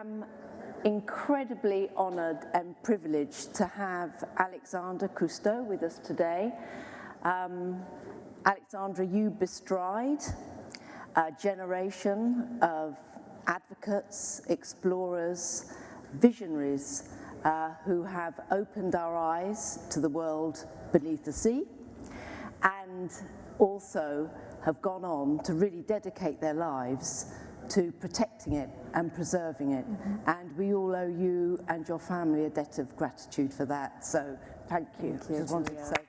am incredibly honoured and privileged to have Alexandra Cousteau with us today. Alexandra, you bestride a generation of advocates, explorers, visionaries who have opened our eyes to the world beneath the sea and also have gone on to really dedicate their lives to protecting it and preserving it. And we all owe you and your family a debt of gratitude for that. So thank you. Just wanted to say that.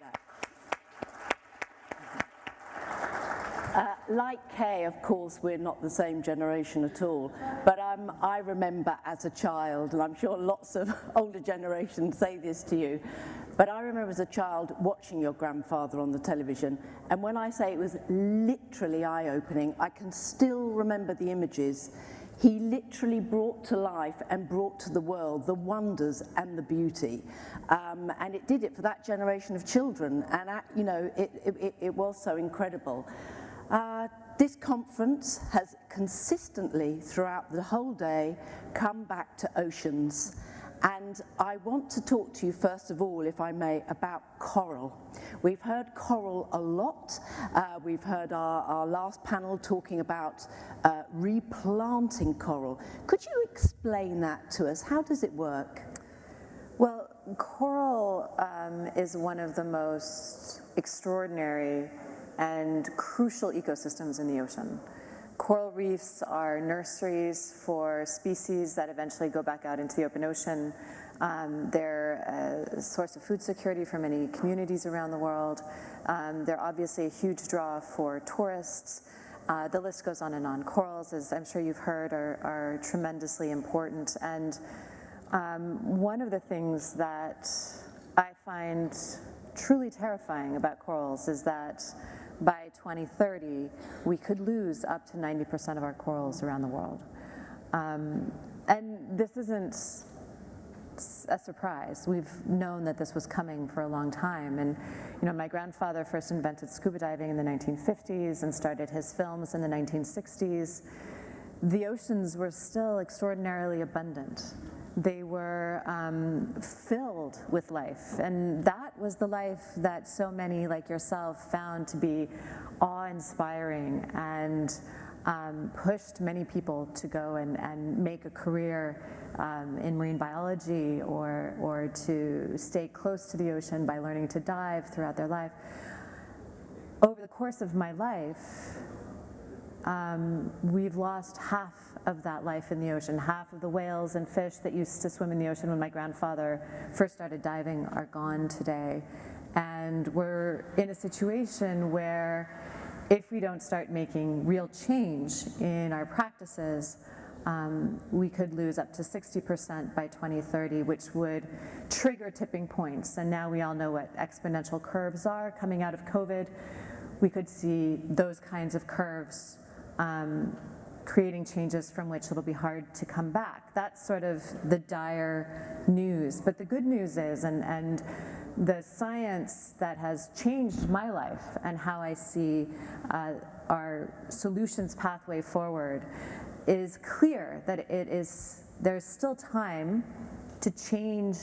Like Kay, of course, we're not the same generation at all, but I remember as a child, and I'm sure lots of older generations say this to you, but I remember as a child watching your grandfather on the television, and when I say it was literally eye-opening, I can still remember the images. He literally brought to life and brought to the world the wonders and the beauty, and it did it for that generation of children, and you know, it was so incredible. This conference has consistently, throughout the whole day, come back to oceans. And I want to talk to you, first of all, if I may, about coral. We've heard coral a lot. We've heard our last panel talking about replanting coral. Could you explain that to us? How does it work? Well, coral is one of the most extraordinary and crucial ecosystems in the ocean. Coral reefs are nurseries for species that eventually go back out into the open ocean. They're a source of food security for many communities around the world. They're obviously a huge draw for tourists. The list goes on and on. Corals, as I'm sure you've heard, are tremendously important. And one of the things that I find truly terrifying about corals is that by 2030, we could lose up to 90% of our corals around the world. And this isn't a surprise. We've known that this was coming for a long time. And you know, my grandfather first invented scuba diving in the 1950s and started his films in the 1960s. The oceans were still extraordinarily abundant. They were filled with life, and that was the life that so many like yourself found to be awe-inspiring and pushed many people to go and make a career in marine biology or to stay close to the ocean by learning to dive throughout their life. Over the course of my life, we've lost half of that life in the ocean. Half of the whales and fish that used to swim in the ocean when my grandfather first started diving are gone today. And we're in a situation where if we don't start making real change in our practices, we could lose up to 60% by 2030, which would trigger tipping points. And now we all know what exponential curves are coming out of COVID. We could see those kinds of curves creating changes from which it'll be hard to come back. That's sort of the dire news. But the good news is, and the science that has changed my life and how I see our solutions pathway forward is clear that there's still time to change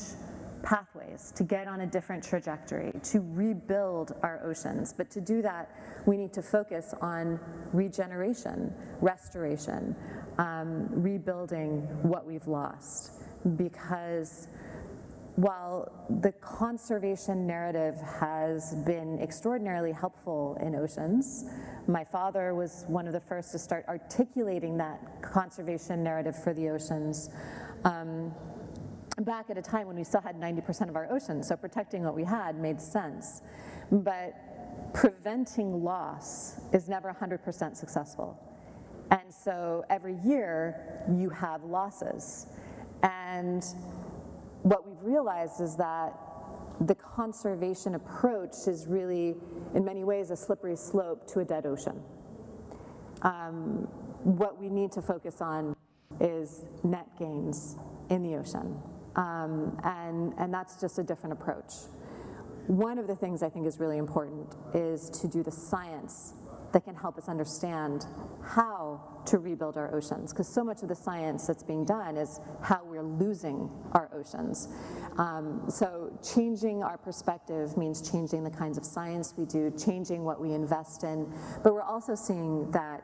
pathways, to get on a different trajectory, to rebuild our oceans. But to do that, we need to focus on regeneration, restoration, rebuilding what we've lost. Because while the conservation narrative has been extraordinarily helpful in oceans, my father was one of the first to start articulating that conservation narrative for the oceans. Back at a time when we still had 90% of our oceans, so protecting what we had made sense. But preventing loss is never 100% successful. And so every year you have losses. And what we've realized is that the conservation approach is really, in many ways, a slippery slope to a dead ocean. What we need to focus on is net gains in the ocean. And that's just a different approach. One of the things I think is really important is to do the science that can help us understand how to rebuild our oceans, because so much of the science that's being done is how we're losing our oceans. So changing our perspective means changing the kinds of science we do, changing what we invest in, but we're also seeing that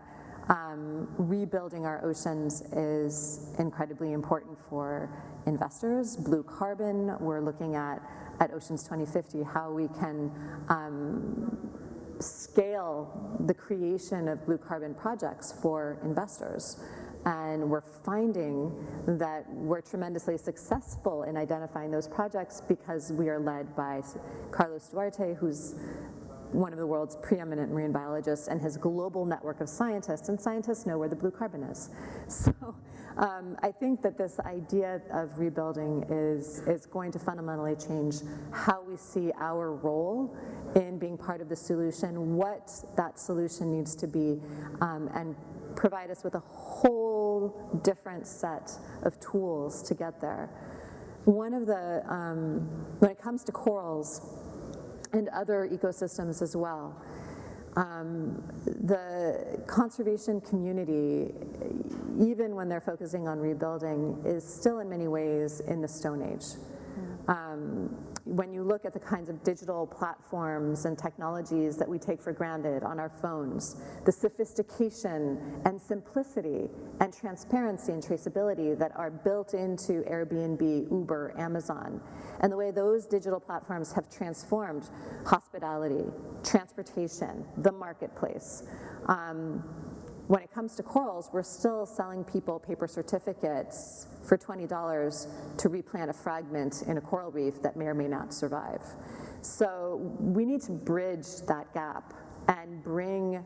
rebuilding our oceans is incredibly important for investors. Blue carbon, we're looking at Oceans 2050, how we can scale the creation of blue carbon projects for investors. And we're finding that we're tremendously successful in identifying those projects because we are led by Carlos Duarte, who's one of the world's preeminent marine biologists, and his global network of scientists, and scientists know where the blue carbon is. So I think that this idea of rebuilding is going to fundamentally change how we see our role in being part of the solution, what that solution needs to be, and provide us with a whole different set of tools to get there. One of the, when it comes to corals, and other ecosystems as well. The conservation community, even when they're focusing on rebuilding, is still in many ways in the Stone Age. When you look at the kinds of digital platforms and technologies that we take for granted on our phones, the sophistication and simplicity and transparency and traceability that are built into Airbnb, Uber, Amazon, and the way those digital platforms have transformed hospitality, transportation, the marketplace. When it comes to corals, we're still selling people paper certificates for $20 to replant a fragment in a coral reef that may or may not survive. So we need to bridge that gap and bring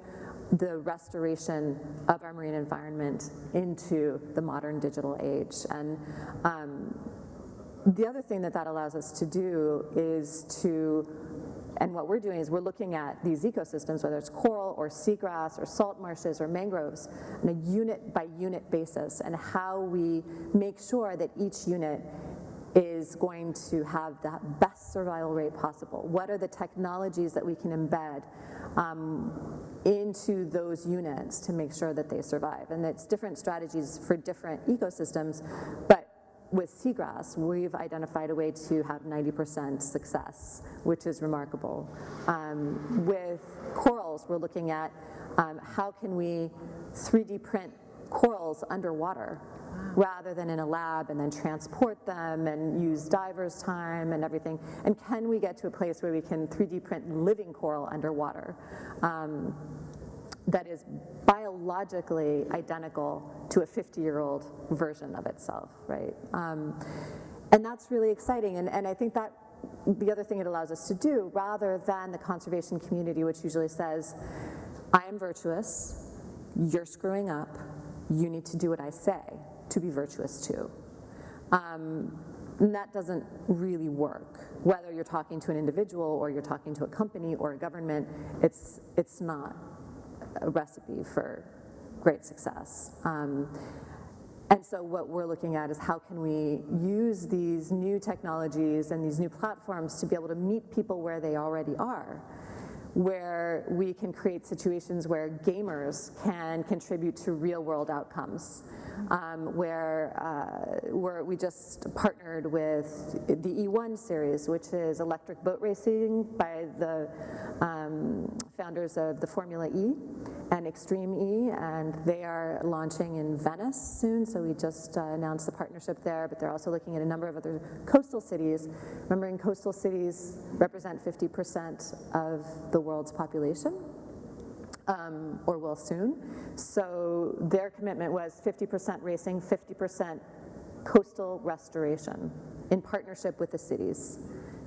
the restoration of our marine environment into the modern digital age. And the other thing that allows us to do is to, and what we're doing is we're looking at these ecosystems, whether it's coral or seagrass or salt marshes or mangroves, on a unit by unit basis, and how we make sure that each unit is going to have the best survival rate possible. What are the technologies that we can embed into those units to make sure that they survive? And it's different strategies for different ecosystems, but with seagrass, we've identified a way to have 90% success, which is remarkable. With corals, we're looking at how can we 3D print corals underwater rather than in a lab and then transport them and use divers' time and everything. And can we get to a place where we can 3D print living coral underwater that is biologically identical to a 50-year-old version of itself, right? And that's really exciting. And I think that the other thing it allows us to do, rather than the conservation community, which usually says, I am virtuous, you're screwing up, you need to do what I say to be virtuous too. And that doesn't really work. Whether you're talking to an individual or you're talking to a company or a government, it's not a recipe for great success. And so what we're looking at is how can we use these new technologies and these new platforms to be able to meet people where they already are, where we can create situations where gamers can contribute to real world outcomes, where we just partnered with the E1 series, which is electric boat racing by the founders of the Formula E and Extreme E, and they are launching in Venice soon, so we just announced the partnership there, but they're also looking at a number of other coastal cities. Remembering coastal cities represent 50% of the world's population, or will soon. So their commitment was 50% racing, 50% coastal restoration in partnership with the cities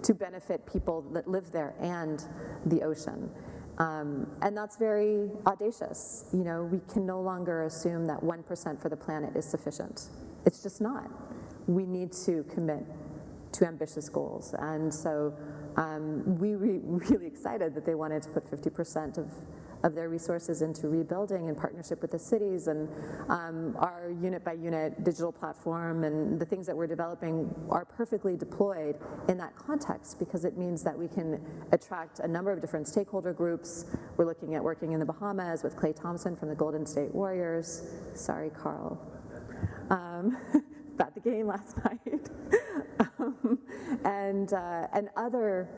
to benefit people that live there and the ocean. And that's very audacious. You know, we can no longer assume that 1% for the planet is sufficient. It's just not. We need to commit to ambitious goals. And so we were really excited that they wanted to put 50% of of their resources into rebuilding in partnership with the cities, and our unit-by-unit digital platform and the things that we're developing are perfectly deployed in that context, because it means that we can attract a number of different stakeholder groups. We're looking at working in the Bahamas with Clay Thompson from the Golden State Warriors. Sorry, Carl. At the game last night. And other,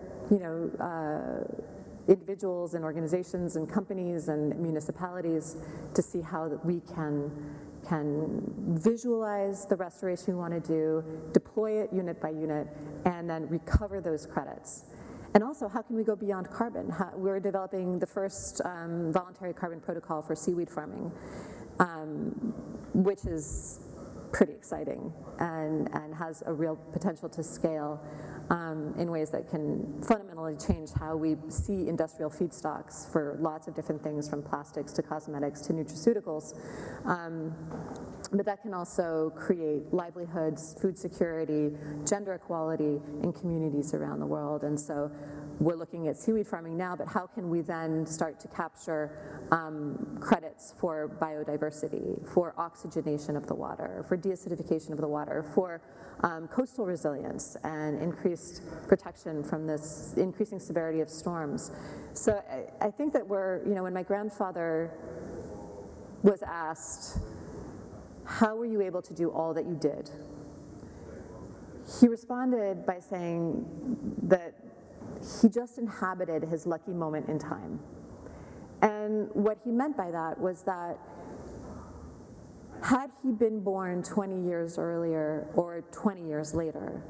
individuals and organizations and companies and municipalities, to see how that we can visualize the restoration we want to do, deploy it unit by unit, and then recover those credits. And also, how can we go beyond carbon? We're developing the first voluntary carbon protocol for seaweed farming, which is pretty exciting and has a real potential to scale in ways that can fundamentally change how we see industrial feedstocks for lots of different things, from plastics to cosmetics to nutraceuticals. But that can also create livelihoods, food security, gender equality in communities around the world. And so we're looking at seaweed farming now, but how can we then start to capture credits for biodiversity, for oxygenation of the water, for deacidification of the water, for coastal resilience and increased protection from this increasing severity of storms. So I think that when my grandfather was asked, how were you able to do all that you did? He responded by saying that he just inhabited his lucky moment in time. And what he meant by that was that had he been born 20 years earlier or 20 years later,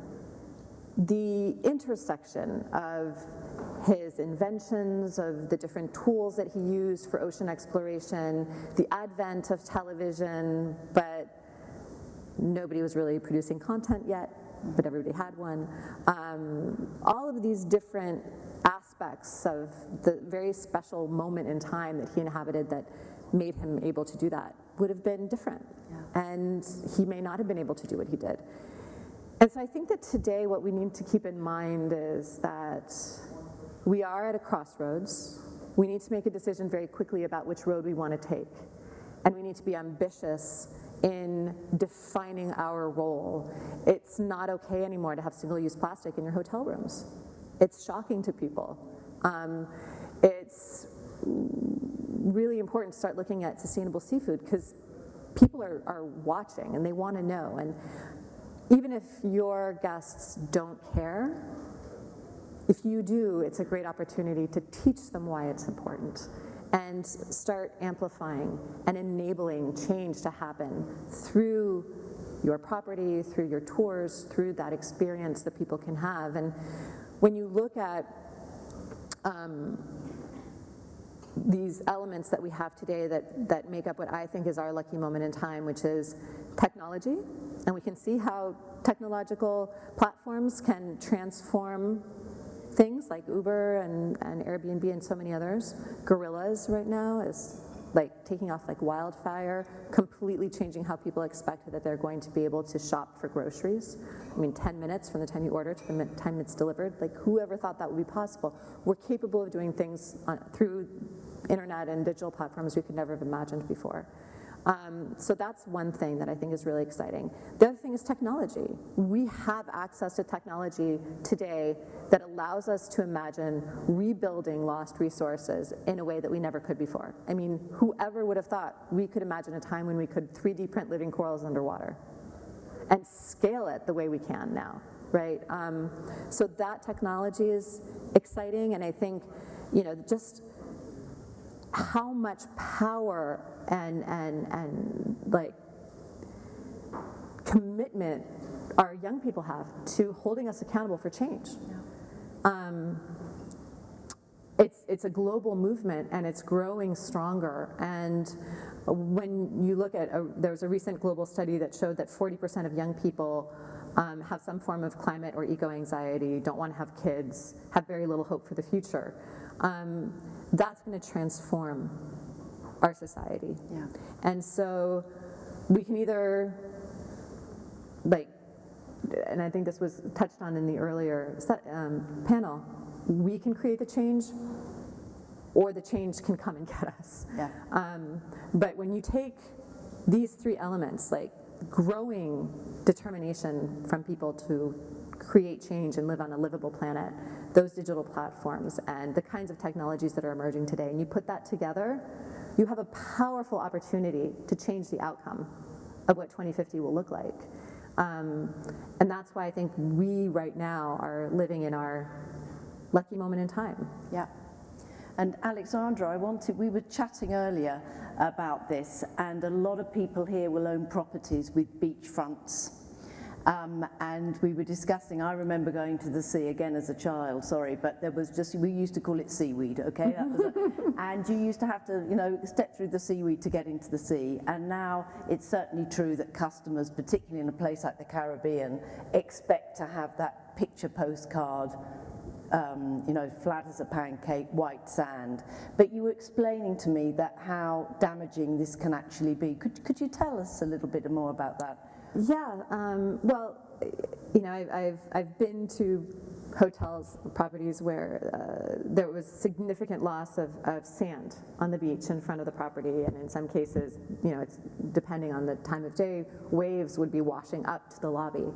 the intersection of his inventions, of the different tools that he used for ocean exploration, the advent of television, but nobody was really producing content yet, but everybody had one. All of these different aspects of the very special moment in time that he inhabited that made him able to do that would have been different. Yeah. And he may not have been able to do what he did. And so I think that today what we need to keep in mind is that we are at a crossroads. We need to make a decision very quickly about which road we want to take. And we need to be ambitious in defining our role. It's not okay anymore to have single-use plastic in your hotel rooms. It's shocking to people. It's really important to start looking at sustainable seafood, because people are watching and they want to know. And even if your guests don't care, if you do, it's a great opportunity to teach them why it's important and start amplifying and enabling change to happen through your property, through your tours, through that experience that people can have. And when you look at these elements that we have today that make up what I think is our lucky moment in time, which is technology, and we can see how technological platforms can transform things like Uber and Airbnb and so many others. Gorillas right now is like taking off like wildfire, completely changing how people expect that they're going to be able to shop for groceries. I mean, 10 minutes from the time you order to the time it's delivered. Like, whoever thought that would be possible? We're capable of doing things through internet and digital platforms we could never have imagined before. So that's one thing that I think is really exciting. The other thing is technology. We have access to technology today that allows us to imagine rebuilding lost resources in a way that we never could before. I mean, whoever would have thought we could imagine a time when we could 3D print living corals underwater and scale it the way we can now, right? So that technology is exciting, and I think, just how much power and like commitment our young people have to holding us accountable for change. Yeah. It's a global movement, and it's growing stronger. And when you look at, there was a recent global study that showed that 40% of young people have some form of climate or eco-anxiety, don't want to have kids, have very little hope for the future. That's going to transform our society. Yeah. And so we can either, and I think this was touched on in the earlier panel, we can create the change, or the change can come and get us. Yeah. But when you take these three elements, like growing determination from people to create change and live on a livable planet, those digital platforms and the kinds of technologies that are emerging today, and you put that together, you have a powerful opportunity to change the outcome of what 2050 will look like. And that's why I think we right now are living in our lucky moment in time. Yeah. And Alexandra, we were chatting earlier about this, and a lot of people here will own properties with beachfronts. And we were discussing, I remember going to the sea again as a child, sorry, but there was just, we used to call it seaweed, okay? That was and you used to have to, step through the seaweed to get into the sea. And now it's certainly true that customers, particularly in a place like the Caribbean, expect to have that picture postcard, flat as a pancake, white sand. But you were explaining to me that how damaging this can actually be. Could you tell us a little bit more about that? Yeah, I've been to hotels, properties where there was significant loss of sand on the beach in front of the property, and in some cases, it's depending on the time of day, waves would be washing up to the lobby.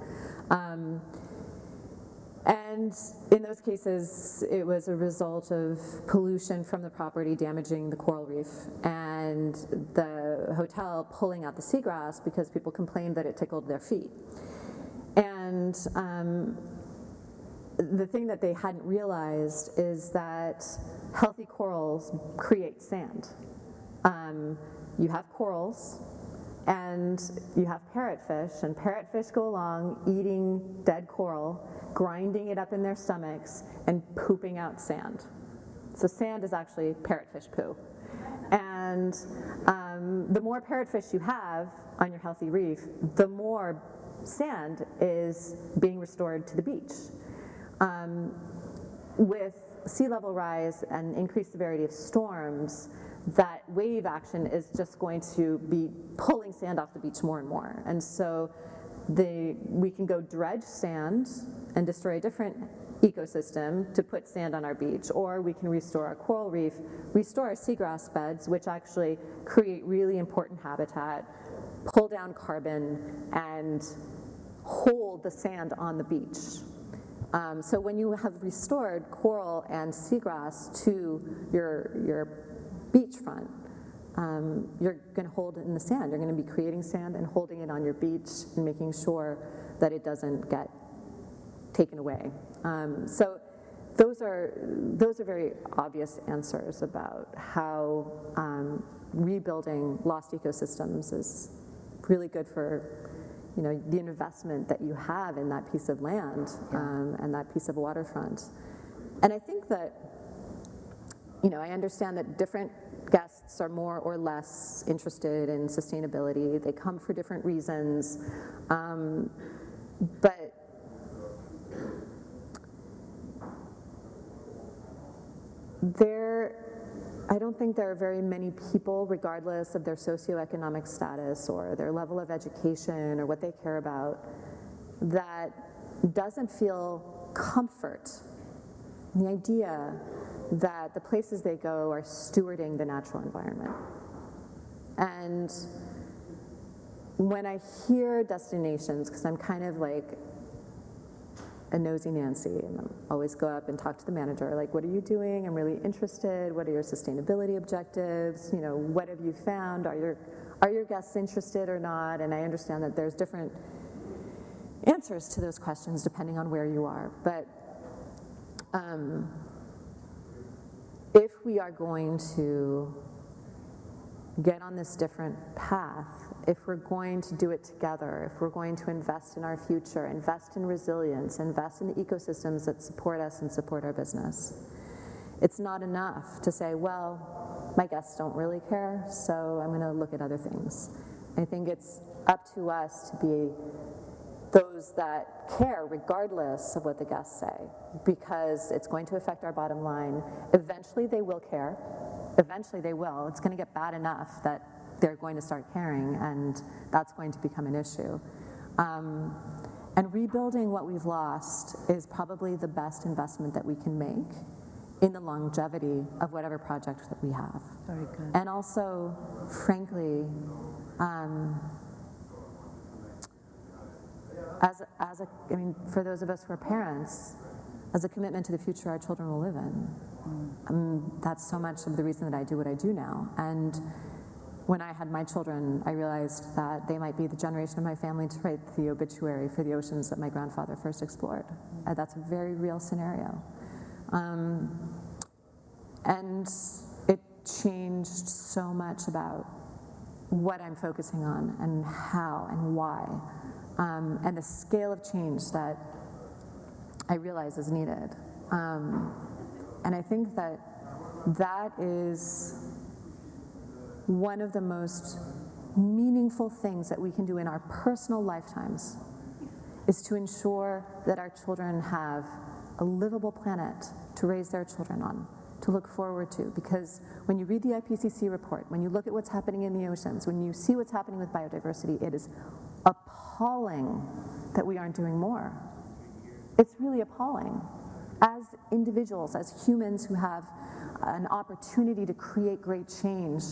And in those cases, it was a result of pollution from the property damaging the coral reef, and the hotel pulling out the seagrass because people complained that it tickled their feet. And the thing that they hadn't realized is that healthy corals create sand. You have corals, and you have parrotfish, and parrotfish go along eating dead coral, grinding it up in their stomachs, and pooping out sand. So sand is actually parrotfish poo. And the more parrotfish you have on your healthy reef, the more sand is being restored to the beach. With sea level rise and increased severity of storms, that wave action is just going to be pulling sand off the beach more and more. And so we can go dredge sand and destroy a different ecosystem to put sand on our beach, or we can restore our coral reef, restore our seagrass beds, which actually create really important habitat, pull down carbon, and hold the sand on the beach. So when you have restored coral and seagrass to your beachfront, you're going to hold it in the sand. You're going to be creating sand and holding it on your beach and making sure that it doesn't get taken away. So those are very obvious answers about how rebuilding lost ecosystems is really good for the investment that you have in that piece of land and that piece of waterfront. And I think that I understand that different guests are more or less interested in sustainability. They come for different reasons, but I don't think there are very many people, regardless of their socioeconomic status or their level of education or what they care about, that doesn't feel comfort in the idea that the places they go are stewarding the natural environment. And when I hear destinations, because I'm kind of like a nosy Nancy, and I always go up and talk to the manager, like, what are you doing? I'm really interested. What are your sustainability objectives? What have you found? Are your guests interested or not? And I understand that there's different answers to those questions depending on where you are. But if we are going to get on this different path, if we're going to do it together, if we're going to invest in our future, invest in resilience, invest in the ecosystems that support us and support our business, it's not enough to say, well, my guests don't really care, so I'm going to look at other things. I think it's up to us to be those that care regardless of what the guests say, because it's going to affect our bottom line. Eventually they will care. Eventually they will. It's going to get bad enough that they're going to start caring, and that's going to become an issue. And rebuilding what we've lost is probably the best investment that we can make in the longevity of whatever project that we have. Very good. And also, frankly, for those of us who are parents, as a commitment to the future our children will live in. That's so much of the reason that I do what I do now. And when I had my children, I realized that they might be the generation of my family to write the obituary for the oceans that my grandfather first explored. That's a very real scenario. And it changed so much about what I'm focusing on and how and why, and the scale of change that I realize is needed. And I think that that is one of the most meaningful things that we can do in our personal lifetimes, is to ensure that our children have a livable planet to raise their children on, to look forward to. Because when you read the IPCC report, when you look at what's happening in the oceans, when you see what's happening with biodiversity, it is appalling that we aren't doing more. It's really appalling. As individuals, as humans who have an opportunity to create great change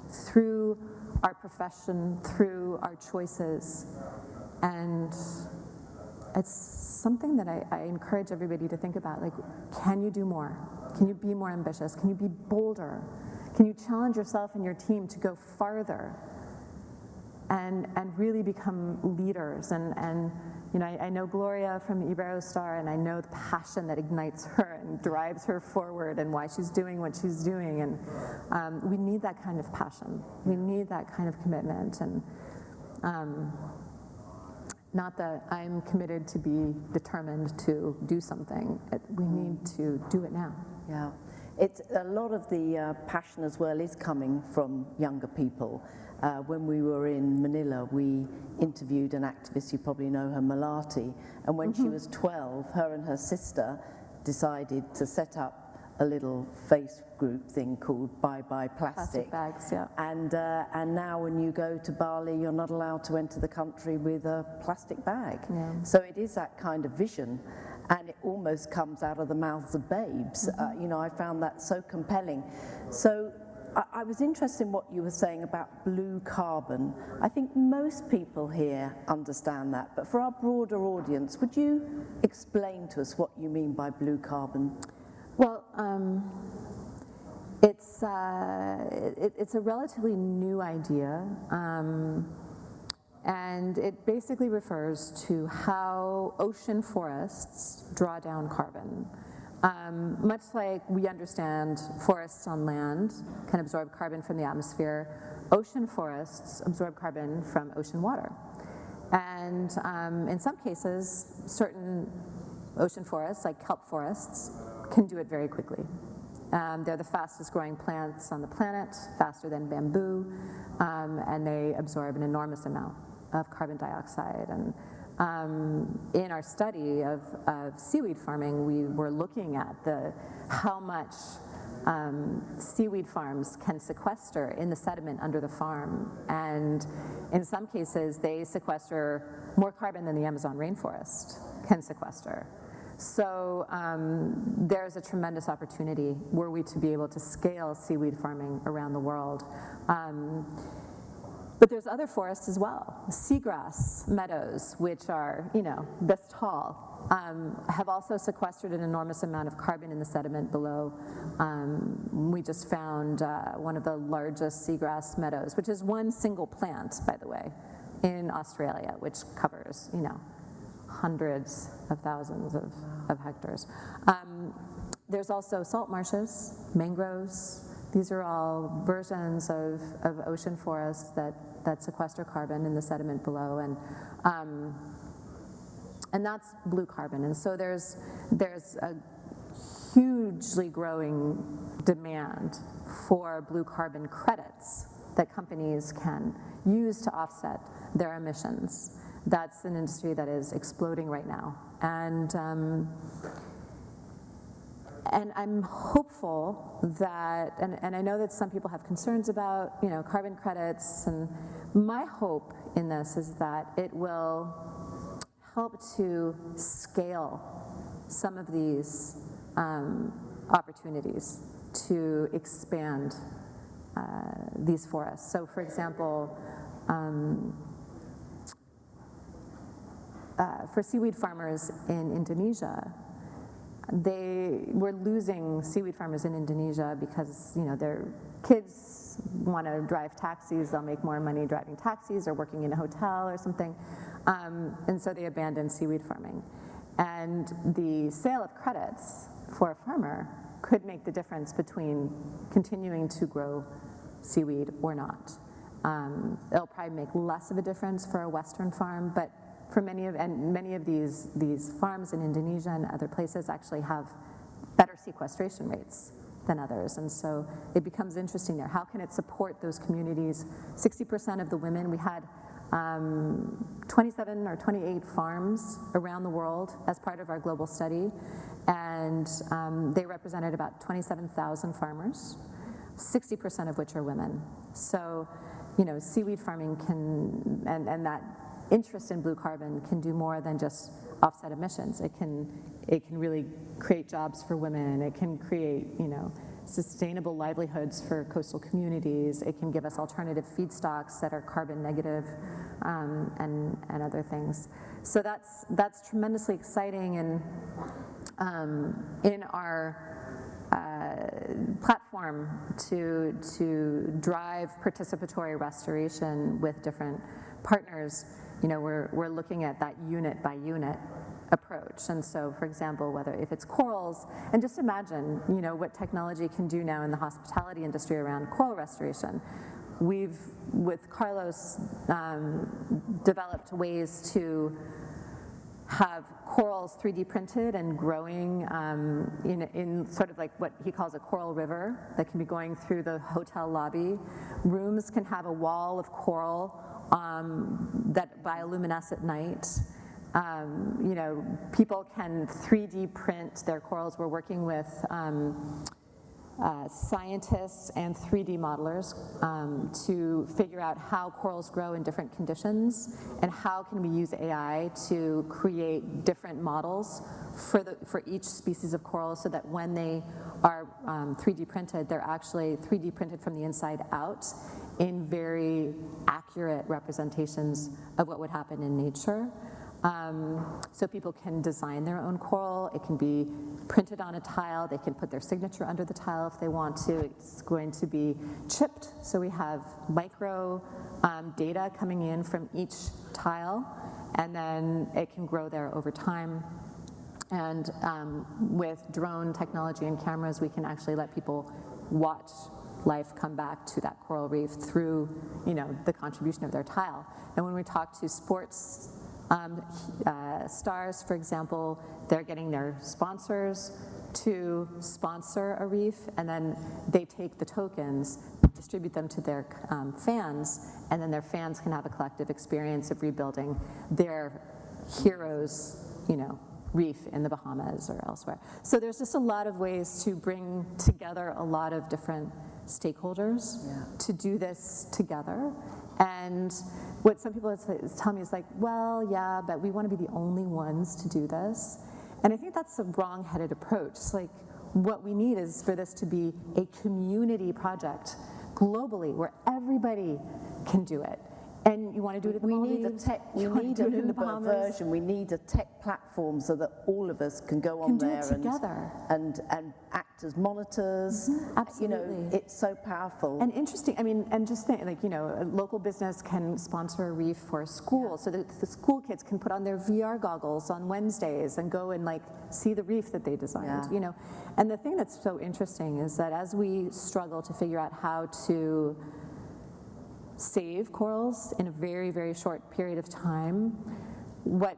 through our profession, through our choices. And it's something that I encourage everybody to think about. Like, can you do more? Can you be more ambitious? Can you be bolder? Can you challenge yourself and your team to go farther and really become leaders? And you know, I know Gloria from Iberostar, and I know the passion that ignites her and drives her forward and why she's doing what she's doing. And we need that kind of passion. We need that kind of commitment. And not that I'm committed to be determined to do something. We need to do it now. Yeah. It's a lot of the passion as well is coming from younger people. When we were in Manila, we interviewed an activist, you probably know her, Malati, and when she was 12, her and her sister decided to set up a little face group thing called Bye Bye Plastic. Plastic bags, yeah. And now when you go to Bali, you're not allowed to enter the country with a plastic bag. Yeah. So it is that kind of vision, and it almost comes out of the mouths of babes. You know, I found that so compelling. So I was interested in what you were saying about blue carbon. I think most people here understand that, but for our broader audience, would you explain to us what you mean by blue carbon? Well, it's a relatively new idea, and it basically refers to how ocean forests draw down carbon. Much like we understand forests on land can absorb carbon from the atmosphere, ocean forests absorb carbon from ocean water. And in some cases, certain ocean forests, like kelp forests, can do it very quickly. They're the fastest growing plants on the planet, faster than bamboo, and they absorb an enormous amount of carbon dioxide. And in our study of seaweed farming, we were looking at how much seaweed farms can sequester in the sediment under the farm. And in some cases, they sequester more carbon than the Amazon rainforest can sequester. So there's a tremendous opportunity were we to be able to scale seaweed farming around the world. But there's other forests as well. Seagrass meadows, which are, you know, this tall, have also sequestered an enormous amount of carbon in the sediment below. We just found one of the largest seagrass meadows, which is one single plant, by the way, in Australia, which covers, you know, hundreds of thousands of hectares. There's also salt marshes, mangroves. These are all versions of ocean forests that sequester carbon in the sediment below, and that's blue carbon. And so there's a hugely growing demand for blue carbon credits that companies can use to offset their emissions. That's an industry that is exploding right now, and I'm hopeful that, and I know that some people have concerns about, you know, carbon credits, and my hope in this is that it will help to scale some of these opportunities to expand these forests. So for example, for seaweed farmers in Indonesia, they were losing seaweed farmers in Indonesia because, you know, their kids want to drive taxis, they'll make more money driving taxis or working in a hotel or something, and so they abandoned seaweed farming. And the sale of credits for a farmer could make the difference between continuing to grow seaweed or not. It'll probably make less of a difference for a Western farm, but for many of these farms in Indonesia and other places actually have better sequestration rates than others, and so it becomes interesting there. How can it support those communities? 60% of the women, we had 27 or 28 farms around the world as part of our global study, and they represented about 27,000 farmers, 60% of which are women. So, you know, seaweed farming can, and that interest in blue carbon can do more than just offset emissions. It can really create jobs for women. It can create, you know, sustainable livelihoods for coastal communities. It can give us alternative feedstocks that are carbon negative, and other things. So that's tremendously exciting, and in our platform to drive participatory restoration with different partners, you know, we're looking at that unit by unit approach. And so, for example, whether if it's corals, and just imagine, you know, what technology can do now in the hospitality industry around coral restoration. We've, with Carlos, developed ways to have corals 3D printed and growing in sort of like what he calls a coral river that can be going through the hotel lobby. Rooms can have a wall of coral that bioluminesce at night. You know, people can 3D print their corals. We're working with scientists and 3D modelers to figure out how corals grow in different conditions, and how can we use AI to create different models for each species of coral, so that when they are 3D printed, they're actually 3D printed from the inside out in very accurate representations of what would happen in nature. So people can design their own coral. It can be printed on a tile. They can put their signature under the tile if they want to. It's going to be chipped, so we have micro data coming in from each tile, and then it can grow there over time. And with drone technology and cameras, we can actually let people watch life come back to that coral reef through, you know, the contribution of their tile. And when we talk to sports stars, for example, they're getting their sponsors to sponsor a reef, and then they take the tokens, distribute them to their fans, and then their fans can have a collective experience of rebuilding their heroes, you know, reef in the Bahamas or elsewhere. So there's just a lot of ways to bring together a lot of different stakeholders to do this together. And what some people tell me is like, well, yeah, but we want to be the only ones to do this. And I think that's a wrong-headed approach. It's like, what we need is for this to be a community project globally where everybody can do it. And you want to do it in the Maldives, we need a Uber version. We need a tech platform so that all of us can go on there and act as monitors. Absolutely. You know, it's so powerful. And interesting, I mean, and just think, like, you know, a local business can sponsor a reef for a school, so that the school kids can put on their VR goggles on Wednesdays and go and like see the reef that they designed, you know. And the thing that's so interesting is that as we struggle to figure out how to save corals in a very, very short period of time, what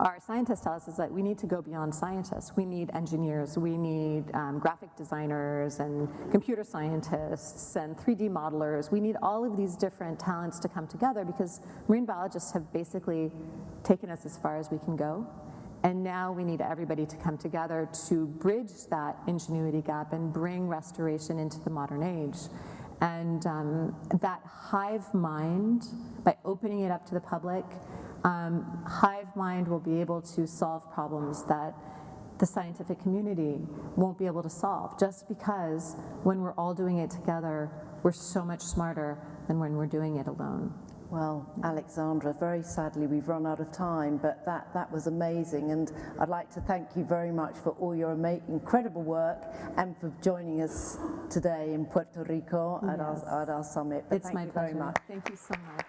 our scientists tell us is that we need to go beyond scientists. We need engineers, we need graphic designers and computer scientists and 3D modelers. We need all of these different talents to come together, because marine biologists have basically taken us as far as we can go. And now we need everybody to come together to bridge that ingenuity gap and bring restoration into the modern age. And that hive mind, by opening it up to the public, hive mind will be able to solve problems that the scientific community won't be able to solve, just because when we're all doing it together, we're so much smarter than when we're doing it alone. Well, Alexandra, very sadly we've run out of time, but that was amazing, and I'd like to thank you very much for all your incredible work and for joining us today in Puerto Rico at our summit. But It's my pleasure. Thank you so much.